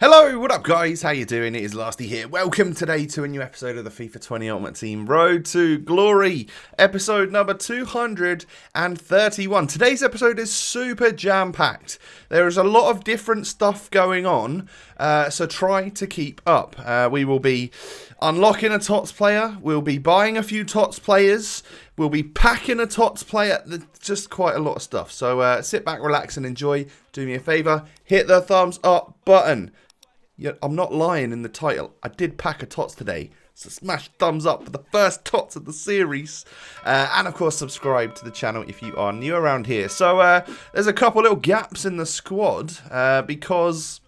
Hello, what up guys? How you doing? It is Lasty here. Welcome today to a new episode of the FIFA 20 Ultimate Team Road to Glory, episode number 231. Today's episode is super jam-packed. There is a lot of different stuff going on, so try to keep up. We will be unlocking a Tots player, we'll be buying a few Tots players, we'll be packing a Tots player, just quite a lot of stuff. So sit back, relax and enjoy. Do me a favour, hit the thumbs up button. Yeah, I'm not lying in the title. I did pack a Tots today. So smash thumbs up for the first Tots of the series. And of course subscribe to the channel if you are new around here. So there's a couple little gaps in the squad. Because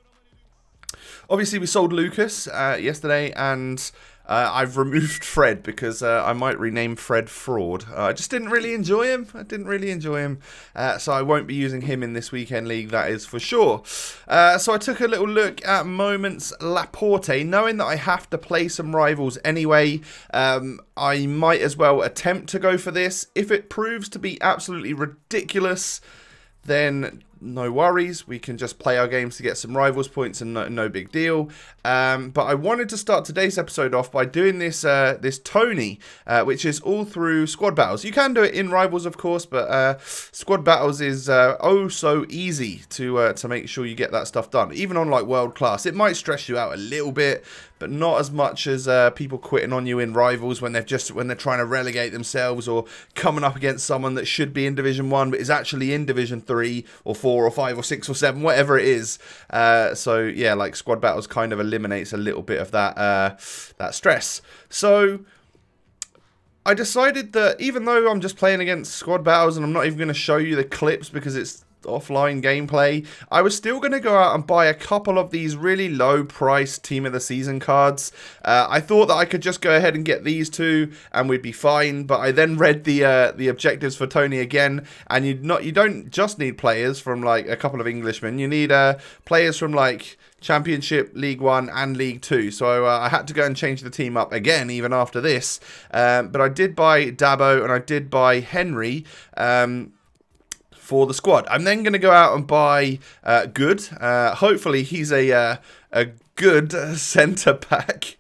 obviously we sold Lucas yesterday. And I've removed Fred because I might rename Fred Fraud. I just didn't really enjoy him. So I won't be using him in this weekend league, that is for sure. So I took a little look at Moments Laporte, knowing that I have to play some rivals anyway. I might as well attempt to go for this. If it proves to be absolutely ridiculous, then no worries, we can just play our games to get some rivals points and no big deal. But I wanted to start today's episode off by doing this this Tony, which is all through squad battles. You can do it in rivals, of course, but squad battles is oh so easy to make sure you get that stuff done. Even on like world class, it might stress you out a little bit, but not as much as people quitting on you in rivals when they're trying to relegate themselves or coming up against someone that should be in Division 1 but is actually in Division 3 or 4 or 5 or 6 or 7, whatever it is. So yeah, like squad battles kind of eliminates a little bit of that that stress. So I decided that even though I'm just playing against squad battles and I'm not even going to show you the clips because it's offline gameplay, I was still going to go out and buy a couple of these really low price team of the season cards. I thought that I could just go ahead and get these two and we'd be fine, but I then read the objectives for Tony again, and you don't just need players from like a couple of Englishmen, you need players from like Championship, League 1 and League 2. So I had to go and change the team up again even after this, but I did buy Dabo and I did buy Henry for the squad. I'm then going to go out and buy Good. Hopefully he's a good centre back.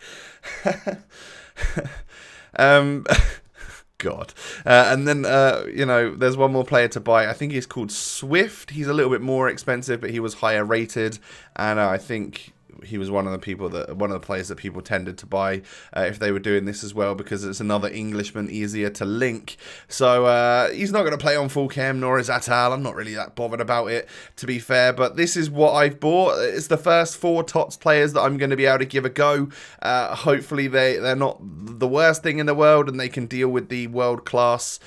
God. And then, you know, there's one more player to buy. I think he's called Swift. He's a little bit more expensive, but he was higher rated. And I think he was one of the players that people tended to buy if they were doing this as well, because it's another Englishman, easier to link. So he's not going to play on full chem, nor is Atal. I'm not really that bothered about it, to be fair, but this is what I've bought. It's the first 4 Tots players that I'm going to be able to give a go. Hopefully they're not the worst thing in the world and they can deal with the world class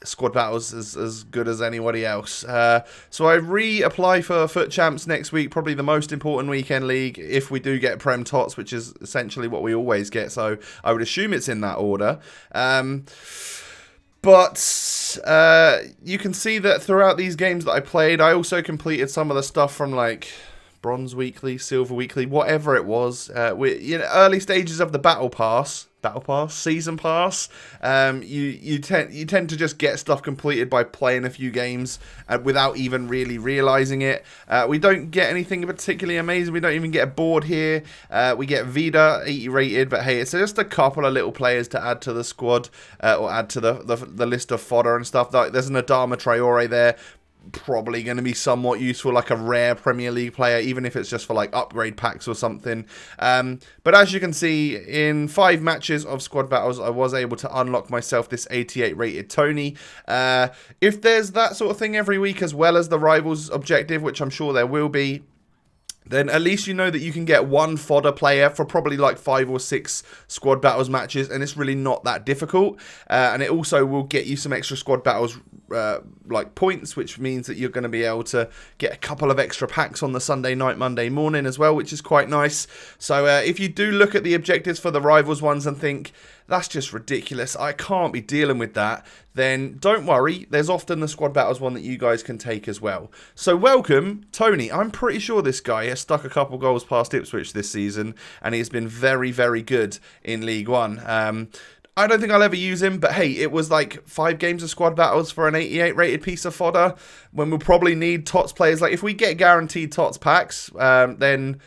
squad battles as good as anybody else. So I reapply for Foot Champs next week, probably the most important weekend league if we do get Prem Tots, which is essentially what we always get, so I would assume it's in that order. But you can see that throughout these games that I played, I also completed some of the stuff from like Bronze Weekly, Silver Weekly, whatever it was. Early stages of the Battle Pass, Season Pass. You tend to just get stuff completed by playing a few games without even really realizing it. We don't get anything particularly amazing. We don't even get a board here. We get Vida 80 rated, but hey, it's just a couple of little players to add to the squad or add to the list of fodder and stuff. Like there's an Adama Traore there. Probably going to be somewhat useful, like a rare Premier League player, even if it's just for like upgrade packs or something. But as you can see, in 5 matches of squad battles, I was able to unlock myself this 88 rated Tony. If there's that sort of thing every week, as well as the rivals objective, which I'm sure there will be, then at least you know that you can get one fodder player for probably like 5 or 6 squad battles matches, and it's really not that difficult. And it also will get you some extra squad battles like points, which means that you're going to be able to get a couple of extra packs on the Sunday night, Monday morning as well, which is quite nice. So if you do look at the objectives for the rivals ones and think, that's just ridiculous, I can't be dealing with that, then don't worry, there's often the squad battles one that you guys can take as well. So welcome, Tony. I'm pretty sure this guy has stuck a couple goals past Ipswich this season, and he's been very, very good in League One. I don't think I'll ever use him, but hey, it was like 5 games of squad battles for an 88 rated piece of fodder, when we'll probably need Tots players. Like, if we get guaranteed Tots packs, then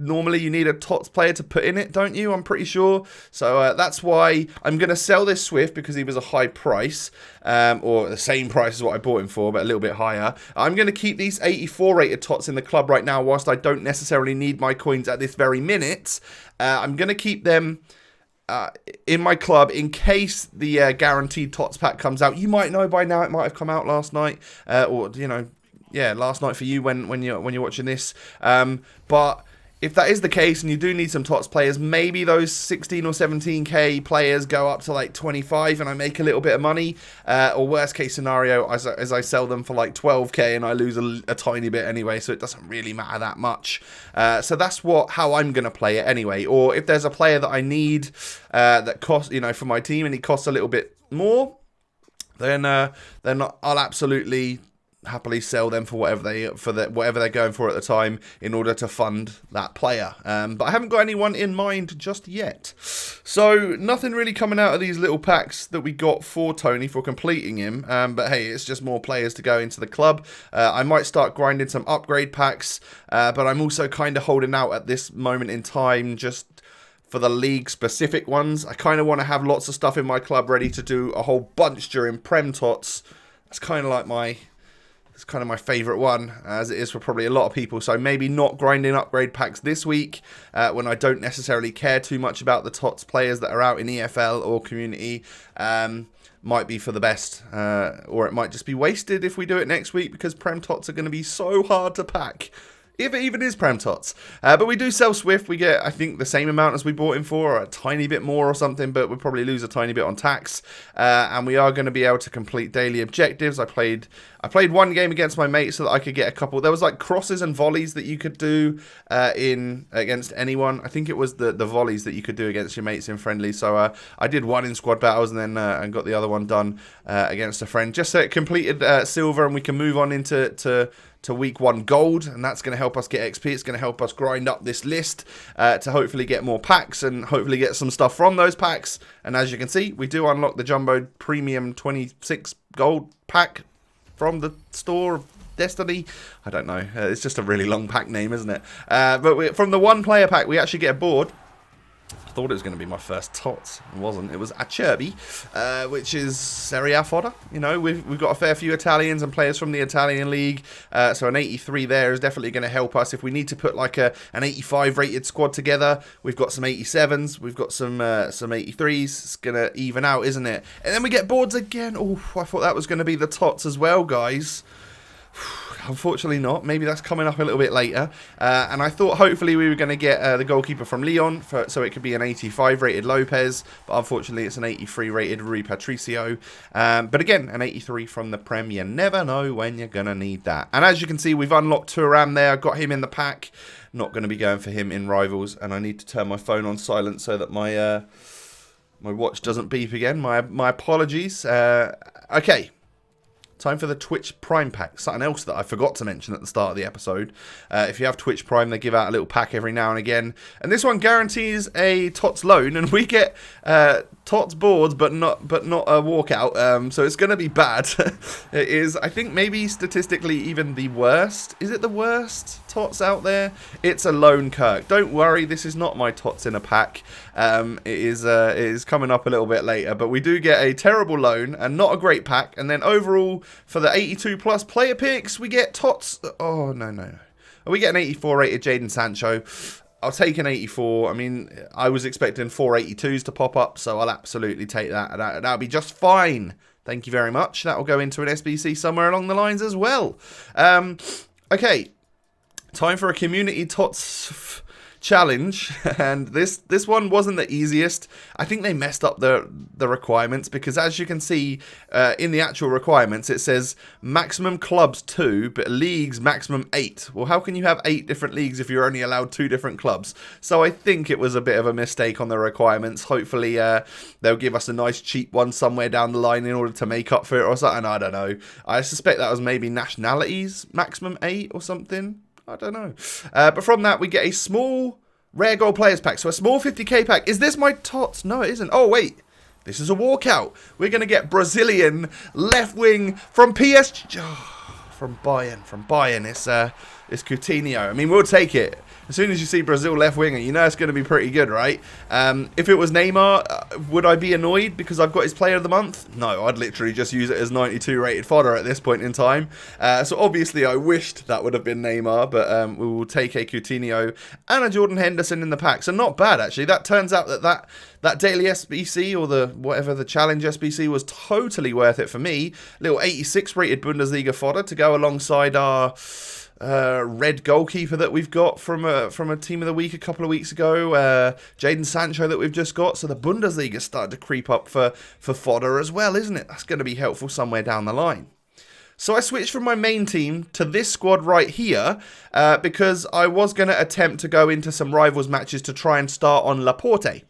normally you need a Tots player to put in it, don't you? I'm pretty sure. So that's why I'm going to sell this Swift, because he was a high price, or the same price as what I bought him for, but a little bit higher. I'm going to keep these 84 rated Tots in the club right now, whilst I don't necessarily need my coins at this very minute. I'm going to keep them in my club in case the guaranteed Tots pack comes out. You might know by now, it might have come out last night, or, you know, yeah, last night for you when you're watching this. But if that is the case and you do need some Tots players, maybe those 16 or 17k players go up to like 25 and I make a little bit of money. Or worst case scenario, as I sell them for like 12k and I lose a tiny bit anyway, so it doesn't really matter that much. So that's how I'm going to play it anyway. Or if there's a player that I need that costs, you know, for my team, and he costs a little bit more, then I'll absolutely happily sell them for whatever they're going for at the time in order to fund that player. But I haven't got anyone in mind just yet. So nothing really coming out of these little packs that we got for Tony for completing him. But hey, it's just more players to go into the club. I might start grinding some upgrade packs, but I'm also kind of holding out at this moment in time just for the league specific ones. I kind of want to have lots of stuff in my club ready to do a whole bunch during Prem Tots. That's kind of like my favourite one, as it is for probably a lot of people. So maybe not grinding upgrade packs this week, when I don't necessarily care too much about the Tots players that are out in EFL or community, might be for the best. Or it might just be wasted if we do it next week, because Prem Tots are going to be so hard to pack, if it even is Prem Tots. But we do sell Swift. We get, I think, the same amount as we bought him for, or a tiny bit more or something, but we'll probably lose a tiny bit on tax. And we are going to be able to complete daily objectives. I played one game against my mate so that I could get a couple. There was like crosses and volleys that you could do against anyone. I think it was the volleys that you could do against your mates in friendly. So I did one in squad battles, and then and got the other one done against a friend, just so it completed silver, and we can move on into week 1 gold, and that's going to help us get XP. It's going to help us grind up this list to hopefully get more packs and hopefully get some stuff from those packs. And as you can see, we do unlock the Jumbo Premium 26 gold pack from the store of Destiny. I don't know. It's just a really long pack name, isn't it? But from the 1 player pack, we actually get a board. I thought it was going to be my first Tots. It wasn't. It was Acerbi, which is Serie A fodder. You know, we've got a fair few Italians and players from the Italian league. So an 83 there is definitely going to help us. If we need to put like an 85 rated squad together, we've got some 87s. We've got some 83s. It's going to even out, isn't it? And then we get boards again. Oh, I thought that was going to be the Tots as well, guys. Unfortunately not. Maybe that's coming up a little bit later. And I thought hopefully we were going to get the goalkeeper from Lyon, so it could be an 85 rated Lopez, but unfortunately it's an 83 rated Rui Patricio. But again, an 83 from the Prem. You never know when you're going to need that. And as you can see, we've unlocked Thuram there. Got him in the pack. Not going to be going for him in Rivals. And I need to turn my phone on silent so that my watch doesn't beep again. My apologies. Okay. Time for the Twitch Prime pack. Something else that I forgot to mention at the start of the episode. If you have Twitch Prime, they give out a little pack every now and again. And this one guarantees a Tots loan, and we get Tots boards, but not a walkout. So it's going to be bad. It is, I think, maybe statistically even the worst. Is it the worst Tots out there? It's a loan Kirk. Don't worry, this is not my Tots in a pack. It is coming up a little bit later, but we do get a terrible loan and not a great pack. And then overall, for the 82 plus player picks, we get Tots. Oh, no. We get an 84 rated Jadon Sancho. I'll take an 84. I mean, I was expecting 482s to pop up, so I'll absolutely take that. That'll be just fine. Thank you very much. That'll go into an SBC somewhere along the lines as well. Okay. Time for a community Tots challenge, and this one wasn't the easiest. I think they messed up the requirements, because as you can see in the actual requirements, it says maximum clubs 2, but leagues maximum 8. Well, how can you have 8 different leagues if you're only allowed 2 different clubs? So I think it was a bit of a mistake on the requirements. Hopefully they'll give us a nice cheap one somewhere down the line in order to make up for it or something. I don't know. I suspect that was maybe nationalities maximum 8 or something. I don't know. But from that, we get a small Rare gold players pack. So a small 50k pack. Is this my Tots? No, it isn't. Oh, wait. This is a walkout. We're going to get Brazilian left wing from PSG. Oh, from Bayern. It's Coutinho. I mean, we'll take it. As soon as you see Brazil left winger, you know it's going to be pretty good, right? If it was Neymar, would I be annoyed because I've got his player of the month? No, I'd literally just use it as 92 rated fodder at this point in time. So obviously I wished that would have been Neymar, but we will take a Coutinho and a Jordan Henderson in the pack. So not bad, actually. That turns out that daily SBC or the challenge SBC was totally worth it for me. Little 86 rated Bundesliga fodder to go alongside our red goalkeeper that we've got from a team of the week a couple of weeks ago, Jadon Sancho that we've just got. So the Bundesliga started to creep up for fodder as well, isn't it? That's going to be helpful somewhere down the line. So I switched from my main team to this squad right here because I was going to attempt to go into some rivals matches to try and start on Laporte.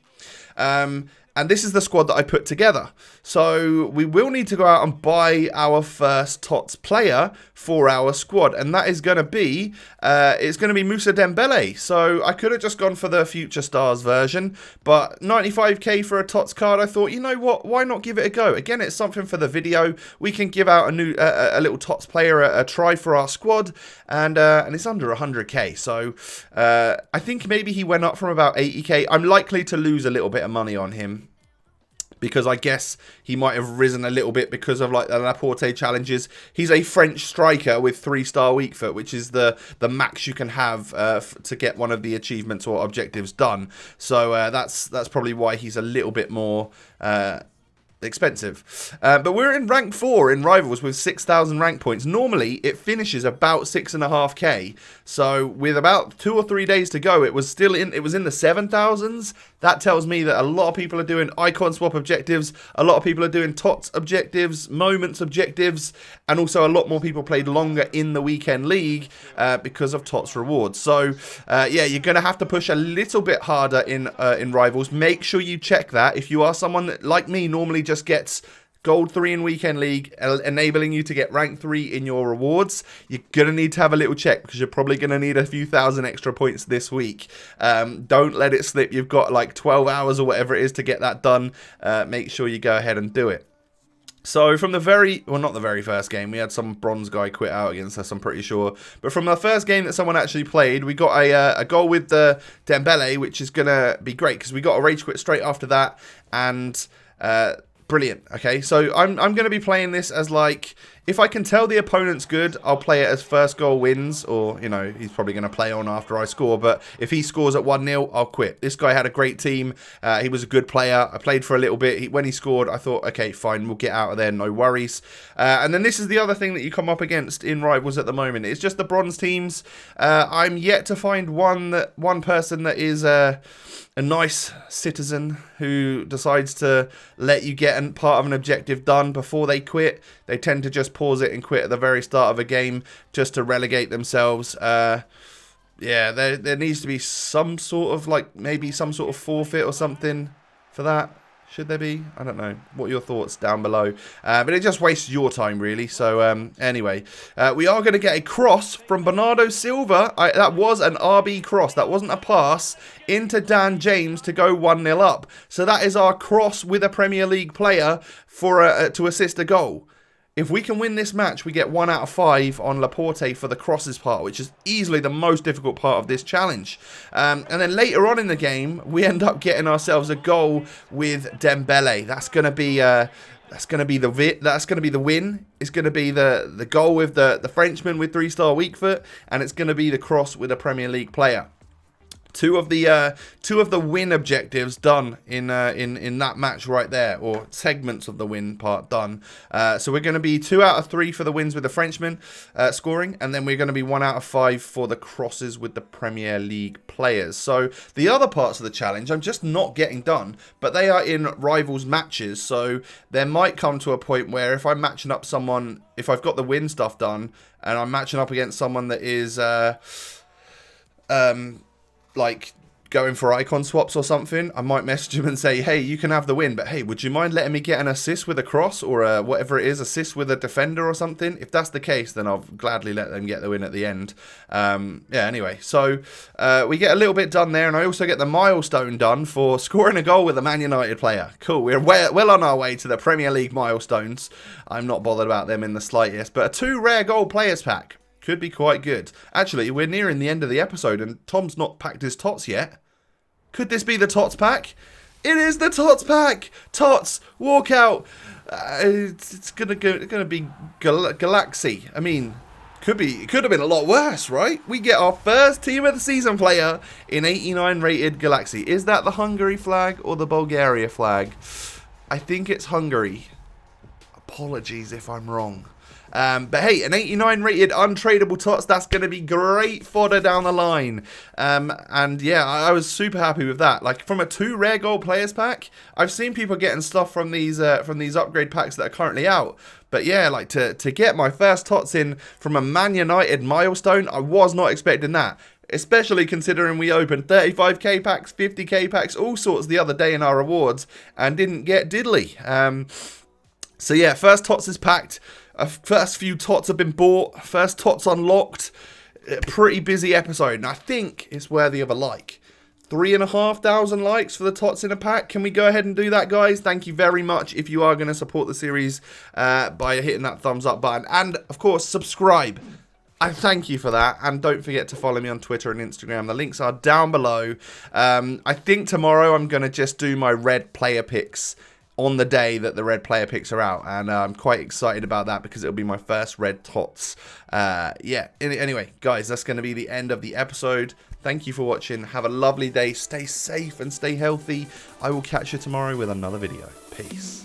And this is the squad that I put together. So we will need to go out and buy our first Tots player for our squad. And that is going to be, it's going to be Moussa Dembele. So I could have just gone for the Future Stars version. But 95k for a Tots card, I thought, you know what, why not give it a go? Again, it's something for the video. We can give out a little Tots player a try for our squad. And it's under 100k. So I think maybe he went up from about 80k. I'm likely to lose a little bit of money on him, because I guess he might have risen a little bit because of like the Laporte challenges. He's a French striker with 3-star weak foot, which is the max you can have to get one of the achievements or objectives done. So that's probably why he's a little bit more expensive. But we're in rank 4 in Rivals with 6,000 rank points. Normally it finishes about 6.5k. So with about 2 or 3 days to go, it was in the 7,000s. That tells me that a lot of people are doing icon swap objectives, a lot of people are doing Tots objectives, moments objectives, and also a lot more people played longer in the weekend league because of Tots rewards. So yeah, you're going to have to push a little bit harder in Rivals. Make sure you check that. If you are someone that, like me, normally just gets Gold 3 in Weekend League, enabling you to get rank 3 in your rewards, you're going to need to have a little check because you're probably going to need a few thousand extra points this week. Don't let it slip. You've got like 12 hours or whatever it is to get that done. Make sure you go ahead and do it. So from not the very first game, we had some bronze guy quit out against us, I'm pretty sure. But from the first game that someone actually played, we got a goal with the Dembele, which is going to be great because we got a rage quit straight after that. And brilliant. Okay, so I'm going to be playing this as like, if I can tell the opponent's good, I'll play it as first goal wins, or, you know, he's probably going to play on after I score, but if he scores at 1-0, I'll quit. This guy had a great team. He was a good player. I played for a little bit. When he scored, I thought, okay, fine, we'll get out of there, no worries. And then this is the other thing that you come up against in Rivals at the moment. It's just the bronze teams. I'm yet to find one person that is a nice citizen who decides to let you get part of an objective done before they quit. They tend to just pause it and quit at the very start of a game just to relegate themselves. Yeah, there needs to be some sort of, like, maybe some sort of forfeit or something for that. Should there be? I don't know. What are your thoughts down below? But it just wastes your time, really. So, anyway. We are going to get a cross from Bernardo Silva. That was an RB cross. That wasn't a pass into Dan James to go 1-0 up. So, that is our cross with a Premier League player to assist a goal. If we can win this match, we get 1 out of 5 on Laporte for the crosses part, which is easily the most difficult part of this challenge. And then later on in the game, we end up getting ourselves a goal with Dembele. That's going to be the win. It's going to be the goal with the Frenchman with 3-star weak foot, and it's going to be the cross with a Premier League player. Two of the win objectives done in that match right there, or segments of the win part done. So we're going to be 2 out of 3 for the wins with the Frenchman scoring, and then we're going to be 1 out of 5 for the crosses with the Premier League players. So the other parts of the challenge I'm just not getting done, but they are in Rivals matches. So there might come to a point where if I'm matching up someone, if I've got the win stuff done, and I'm matching up against someone that is like going for icon swaps or something, I might message him and say, hey, you can have the win, but hey, would you mind letting me get an assist with a cross or whatever it is, assist with a defender or something? If that's the case, then I'll gladly let them get the win at the end. Yeah, anyway, so we get a little bit done there, and I also get the milestone done for scoring a goal with a Man United player. Cool, we're well on our way to the Premier League milestones. I'm not bothered about them in the slightest, but a 2 rare gold players pack. Could be quite good. Actually, we're nearing the end of the episode and Tom's not packed his Tots yet. Could this be the Tots pack? It is the Tots pack! Tots, walk out! It's gonna be Galaxy. I mean, it could have been a lot worse, right? We get our first team of the season player in 89 rated Galaxy. Is that the Hungary flag or the Bulgaria flag? I think it's Hungary. Apologies if I'm wrong. But hey, an 89 rated untradeable Tots, that's going to be great fodder down the line. And yeah, I was super happy with that. Like, from a 2 rare gold players pack, I've seen people getting stuff from these upgrade packs that are currently out. But yeah, like to get my first Tots in from a Man United milestone, I was not expecting that. Especially considering we opened 35k packs, 50k packs, all sorts the other day in our rewards and didn't get diddly. So yeah, first Tots is packed. First few Tots have been bought. First Tots unlocked. Pretty busy episode. And I think it's worthy of a like. 3,500 likes for the Tots in a pack. Can we go ahead and do that, guys? Thank you very much if you are going to support the series by hitting that thumbs up button. And, of course, subscribe. I thank you for that. And don't forget to follow me on Twitter and Instagram. The links are down below. I think tomorrow I'm going to just do my red player picks on the day that the red player picks are out, and I'm quite excited about that because it'll be my first red Tots. Yeah, anyway, guys, that's going to be the end of the episode. Thank you for watching. Have a lovely day. Stay safe and stay healthy. I will catch you tomorrow with another video. Peace.